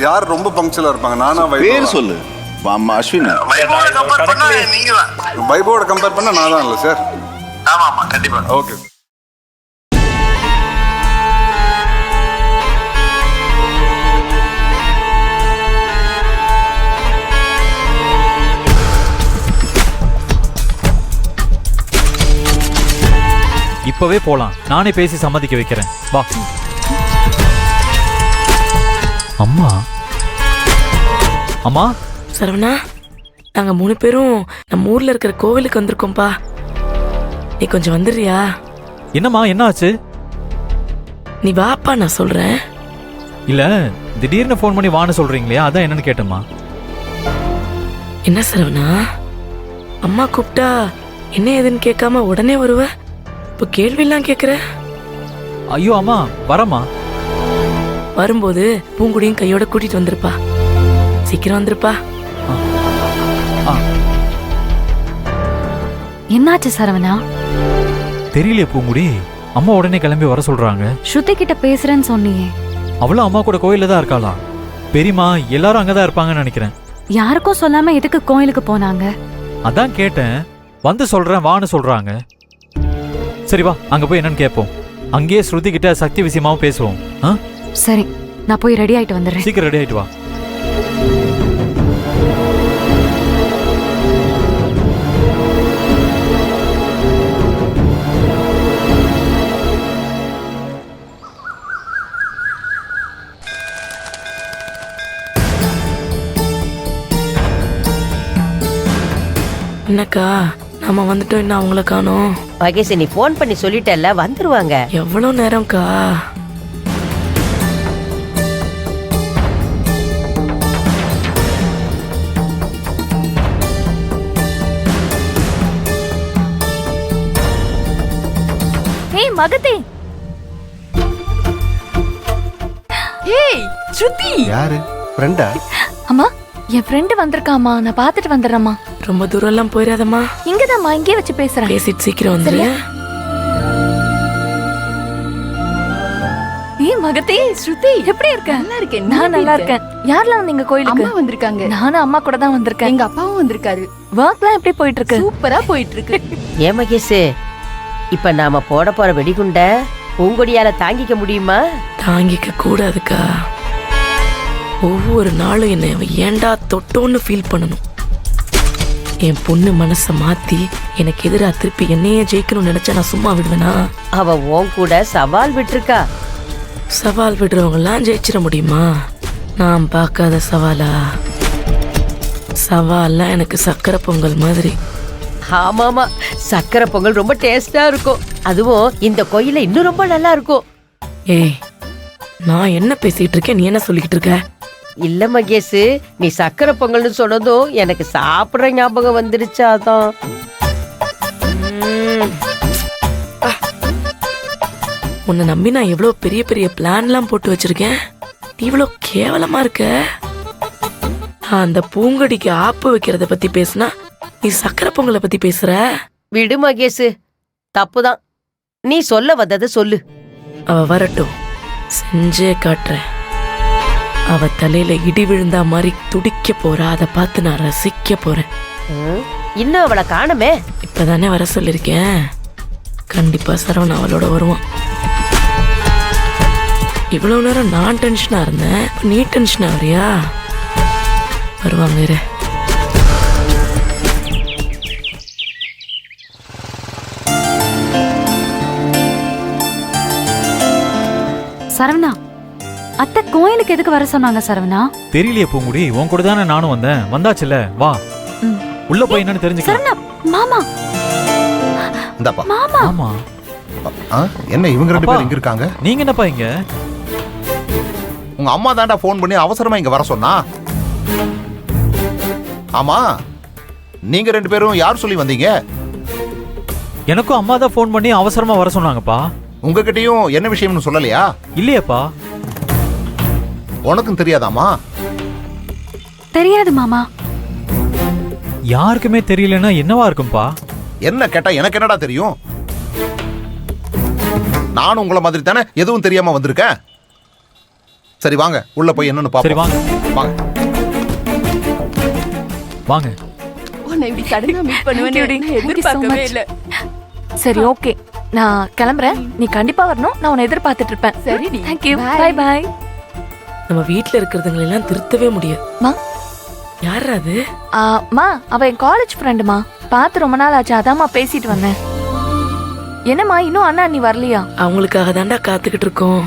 யார் ரொம்ப பங்க்சுவலா இருப்பாங்க? நானா பேர் வைபவா? சொல்லு. அம்மா அஸ்வின். வைபவோட கம்பேர் பண்ணா நான் தான் இல்லை சார். ஆமா ஆமா கண்டிப்பா. ஓகே. இப்பவே போலாம். நானே பேசி சம்மதிக்க வைக்கிறேன். வா. அம்மா அம்மா. சரவணா, நாங்க 3 பேரும் நம்ம ஊர்ல இருக்கிற கோவிலுக்கு வந்திருக்கோம்பா. நீ கொஞ்சம் வந்துடுறியா? என்னம்மா, என்ன ஆச்சு? நீ வாப்பா, நான் சொல்றேன். இல்ல, திடீர்னு ஃபோன் பண்ணி வான்னு சொல்றீங்களே, அதான் என்னன்னு கேட்டேம்மா. என்ன சரவணா, அம்மா கூப்பிட்டா என்ன ஏதுன்னு கேட்காம உடனே வருவ? இப்போ கேள்வியெல்லாம் கேட்குற. ஐயோ அம்மா, வரமா. வரும்போது பூங்குடியும் கையோட கூட்டிட்டு வந்திருப்பா. சீக்கிரம் வந்திருப்பா. என்னாச்சு சரவணா? தெரியலையே பூங்குடி, அம்மா உடனே கிளம்பி வர சொல்றாங்க. ஸ்ருதி கிட்ட பேசுறேன்னு சொன்னியே. அவளும் அம்மா கூட கோயில்ல தான் இருக்காளா? பெரியம்மா எல்லாரும் அங்கதான் இருப்பாங்கன்னு நினைக்கிறேன். யாருக்கும் சொல்லாம எதுக்கு கோயிலுக்கு போனாங்க? அதான் கேட்டேன். வந்து சொல்றேன் வான்னு சொல்றாங்க. சரி வா, அங்க போய் என்னன்னு கேட்போம். அங்கேயே ஸ்ருதி கிட்ட சக்தி விஷயமாவும் பேசுவோம். சரி, நான் போய் ரெடி ஆயிட்டு வந்துடுறேன். சீக்கிரம் ரெடி ஆயிட்டு வா. என்னக்கா, நாம வந்துட்டோம், இன்னும் அவங்கள காணோம். மகேஷ், நீ போன் பண்ணி சொல்லிட்டல்ல, வந்துருவாங்க. எவ்வளவு நேரம்க்கா? ஏய் மகதி. ஏய் ஸ்ருதி. யாரு? ஃப்ரெண்டா? அம்மா, என் ஃப்ரெண்ட் வந்திருக்காமா, நான் பாத்துட்டு வந்துடுறேம்மா. ரொம்ப தூரம் எல்லாம் போயிடாதம்மா. இங்கதாம்மா, இங்கே வச்சு பேசுறேன். பேசிட்டு சீக்கிரம் வந்துரு. ஏய் மகதி, ஸ்ருதி எப்படி இருக்க? நல்லா இருக்கேன். நான் நல்லா இருக்கேன். யாரெல்லாம் வந்தீங்க கோயிலுக்கு? அம்மா வந்திருக்காங்க. நானும் அம்மா கூட தான் வந்திருக்கேன். எங்க அப்பாவும் வந்திருக்காரு. ஒர்க்லாம் எப்படி போயிட்டு இருக்கு? சூப்பரா போயிட்டு இருக்கு. ஏன் மகேஷ், இப்ப நாம போட போற வெடிகுண்ட பூங்கொடியால தாங்கிக்க முடியுமா? தாங்கிக்க கூடாதுக்கா. ஒவ்வொரு நாளும் என்னை ஏண்டா தொட்டோன்னு ஃபீல் பண்ணணும். என் பொண்ணு மனசை மாத்தி எனக்கு எதிராக திருப்பி என்னையே ஜெயிக்கணும்னு நினைச்சா நான் சும்மா விடுவேனா? அவ உன் கூட சவால் விட்டுருக்கா. சவால் விடுறவங்கலாம் ஜெயிச்சிட முடியுமா? நான் பார்க்காத சவாலா? சவால்லாம் எனக்கு சக்கரை பொங்கல் மாதிரி. ஆமாமா, சக்கரை பொங்கல் ரொம்ப டேஸ்டா இருக்கும். அதுவும் இந்த கோயில இன்னும் ரொம்ப நல்லா இருக்கும். ஏய், நான் என்ன பேசிட்டு இருக்கேன், நீ என்ன சொல்லிக்கிட்டு இருக்க? இல்ல மகேஷ், நீ சக்கரை பொங்கல்னு சொன்னதும் எனக்கு சாப்பிடுற ஞாபகம் வந்துருச்சாதான். உன்னை நம்பி நான் எவ்வளவு பெரிய பெரிய பிளான்லாம் போட்டு வச்சிருக்கேன். நீ இவ்வளவு கேவலமா இருக்க. அந்த பூங்கொடிக்கு ஆப்பு வைக்கிறத பத்தி பேசுனா நீ சக்கரை பொங்கலை பத்தி பேசுற. விடு மகேஷ், தப்புதான். நீ சொல்ல வந்ததை சொல்லு. அவ வரட்டும், செஞ்சே காட்டுறேன். அவ தலையில இடி விழுந்தா மாதிரி துடிக்க போறா. அதை பார்த்து நான் ரசிக்க போறேன். இன்னும் அவளை காணுமே. இப்பதானே வர சொல்லிருக்கேன். கண்டிப்பா சரவணன் அவளோட வருவான். இவ்வளவு நேரம் நான் டென்ஷனா இருந்தேன், நீ டென்ஷன் ஆவறியா? வருவாங்க இரு. சரவணா, அத்தை கோயிலுக்கு எதுக்கு வர சொன்னாங்க சரவணா? தெரியலையே பூங்குடி, உன் கூட தானே நானும் வந்தேன். வந்தாச்சுல, வா உள்ள போய் என்னன்னு தெரிஞ்சுக்கலாம். சரவணா, மாமா. இந்தப்பா. மாமா. ஆமா. என்ன இவங்க 2 பேரும் இங்க இருக்காங்க? நீங்க என்னப்பா இங்க? உங்க அம்மா தாண்டா ஃபோன் பண்ணி அவசரமா இங்க வர சொன்னா. ஆமா, நீங்க 2 பேரும் யார் சொல்லி வந்தீங்க? எனக்கும் அம்மா தான் ஃபோன் பண்ணி அவசரமா வர சொன்னாங்கப்பா. உங்ககிட்டயும் என்ன விஷயம்னு சொல்லலையா? இல்லையேப்பா. உனக்கும் தெரியாதாமா? தெரியாது மாமா. யாருக்குமே தெரியலன்னா என்னவா இருக்கும்பா? என்ன கேட்டா எனக்கு என்னடா தெரியும்? நானும் உங்களை மாதிரி தானே எதுவும் தெரியாம வந்திருக்கேன். சரி வாங்க உள்ள போய் என்னன்னு சரி பாப்போம். வாங்க வாங்க. வாங்க. உன்னை இப்படி சடனா மீட் பண்ணுவேன்னு Thank you, நான் Thank you so எதிர்பார்க்கவே much. இல்ல. சரி ஓகே நான் கிளம்புறேன் நீ கண்டிப்பா வரணும் நான் உன்னை எதிர்பார்த்துட்டு இருப்பேன் சரிடி. Thank you Bye. பை பாய் நம்ம வீட்ல இருக்கிறதுங்களை எல்லாம் திருத்தவே முடியாது. மா யார் அது? மா அவ என் காலேஜ் ஃப்ரெண்டுமா பார்த்து ரொம்ப நாள் ஆச்சு அதாம்மா பேசிட்டு வந்தேன். என்னம்மா இன்னும் அண்ணா நீ வரலையா? அவங்களுக்காக தாண்டா காத்துக்கிட்டு இருக்கோம்.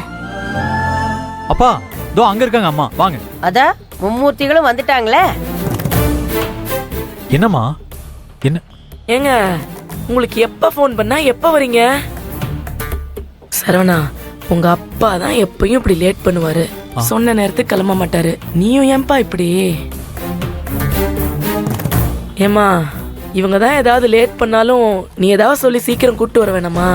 அப்பா இதோ அங்க இருக்காங்க அம்மா, வாங்க. அதான் மும்மூர்த்திகளும் வந்துட்டாங்களே. என்னம்மா என்ன? ஏங்க உங்களுக்கு எப்ப ஃபோன் பண்ணா எப்ப வரீங்க? சரவணா, உங்க அப்பா தான் எப்பயும் இப்படி லேட் பண்ணுவாரு. சொன்ன நேரத்துக்கு கிளம்ப மாட்டாரு. நீயும் ஏன்பா இப்படி? ஏமா இவங்க தான் ஏதாவது லேட் பண்ணாலும் நீ ஏதாவது சொல்லி சீக்கிரம் கூட்டு வர வேணாமா?